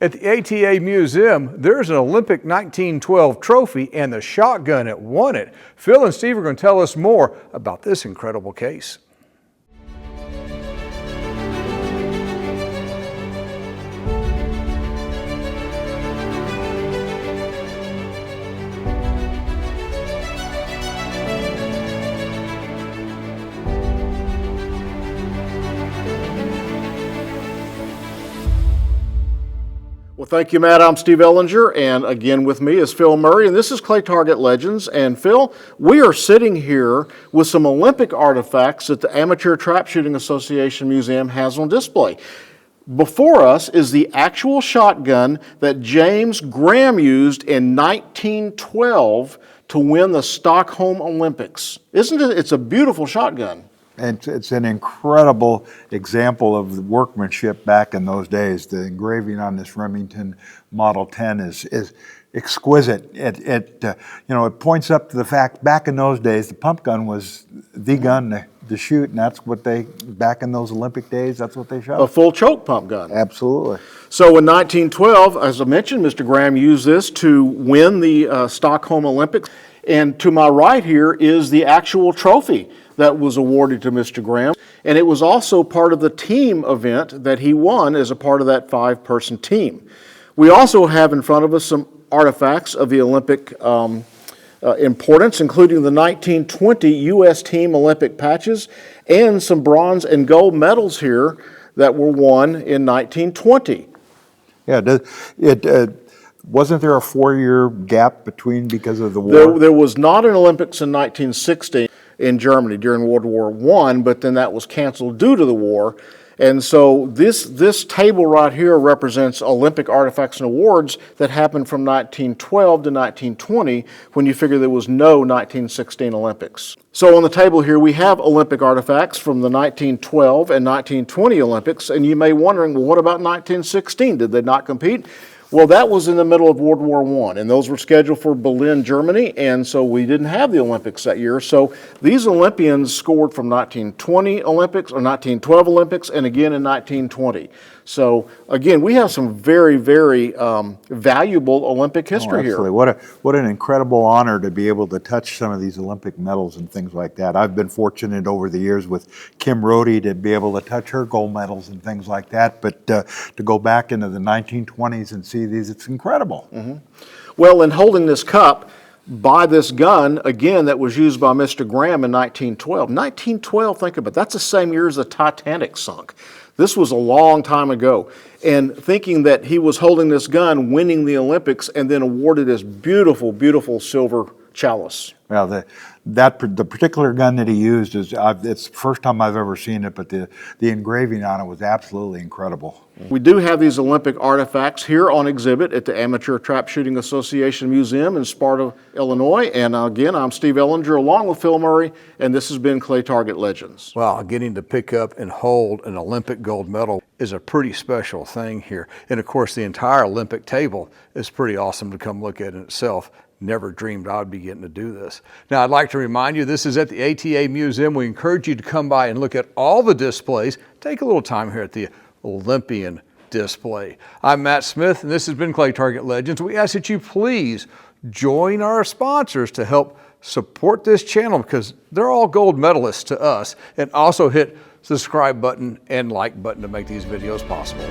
At the ATA Museum, there's an Olympic 1912 trophy and the shotgun that won it. Phil and Steve are going to tell us more about this incredible case. Well, thank you, Matt. I'm Steve Ellinger, and again with me is Phil Murray, and this is Clay Target Legends. And Phil, we are sitting here with some Olympic artifacts that the Amateur Trap Shooting Association Museum has on display. Before us is the actual shotgun that James Graham used in 1912 to win the Stockholm Olympics. Isn't it? It's a beautiful shotgun. It's an incredible example of the workmanship back in those days. The engraving on this Remington Model 10 is exquisite. It points up to the fact back in those days the pump gun was the gun to shoot, and that's what back in those Olympic days, that's what they shot. A full choke pump gun. Absolutely. So in 1912, as I mentioned, Mr. Graham used this to win the Stockholm Olympics. And to my right here is the actual trophy that was awarded to Mr. Graham. And it was also part of the team event that he won as a part of that 5-person team. We also have in front of us some artifacts of the Olympic importance, including the 1920 U.S. team Olympic patches and some bronze and gold medals here that were won in 1920. Yeah, wasn't there a 4-year gap between because of the war? There was not an Olympics in 1916 in Germany during World War I, but then that was canceled due to the war. And so this table right here represents Olympic artifacts and awards that happened from 1912 to 1920, when you figure there was no 1916 Olympics. So on the table here we have Olympic artifacts from the 1912 and 1920 Olympics, and you may be wondering, well, what about 1916? Did they not compete? Well, that was in the middle of World War I, and those were scheduled for Berlin, Germany, and so we didn't have the Olympics that year. So these Olympians scored from 1920 Olympics or 1912 Olympics and again in 1920. So again, we have some very, very valuable Olympic history here. What an incredible honor to be able to touch some of these Olympic medals and things like that. I've been fortunate over the years with Kim Rohde to be able to touch her gold medals and things like that, but to go back into the 1920s and see these, it's incredible. Mm-hmm. Well, in holding this cup by this gun, again, that was used by Mr. Graham in 1912. 1912, think about it, that's the same year as the Titanic sunk. This was a long time ago. And thinking that he was holding this gun, winning the Olympics, and then awarded this beautiful, beautiful silver chalice. Well, the particular gun that he used it's the first time I've ever seen it, but the engraving on it was absolutely incredible. We do have these Olympic artifacts here on exhibit at the Amateur Trap Shooting Association Museum in Sparta, Illinois. And again, I'm Steve Ellinger along with Phil Murray, and this has been Clay Target Legends. Wow, getting to pick up and hold an Olympic gold medal is a pretty special thing here. And of course, the entire Olympic table is pretty awesome to come look at in itself. Never dreamed I'd be getting to do this. Now, I'd like to remind you, this is at the ATA Museum. We encourage you to come by and look at all the displays. Take a little time here at the Olympian display. I'm Matt Smith, and this has been Clay Target Legends. We ask that you please join our sponsors to help support this channel, because they're all gold medalists to us, and also hit subscribe button and like button to make these videos possible.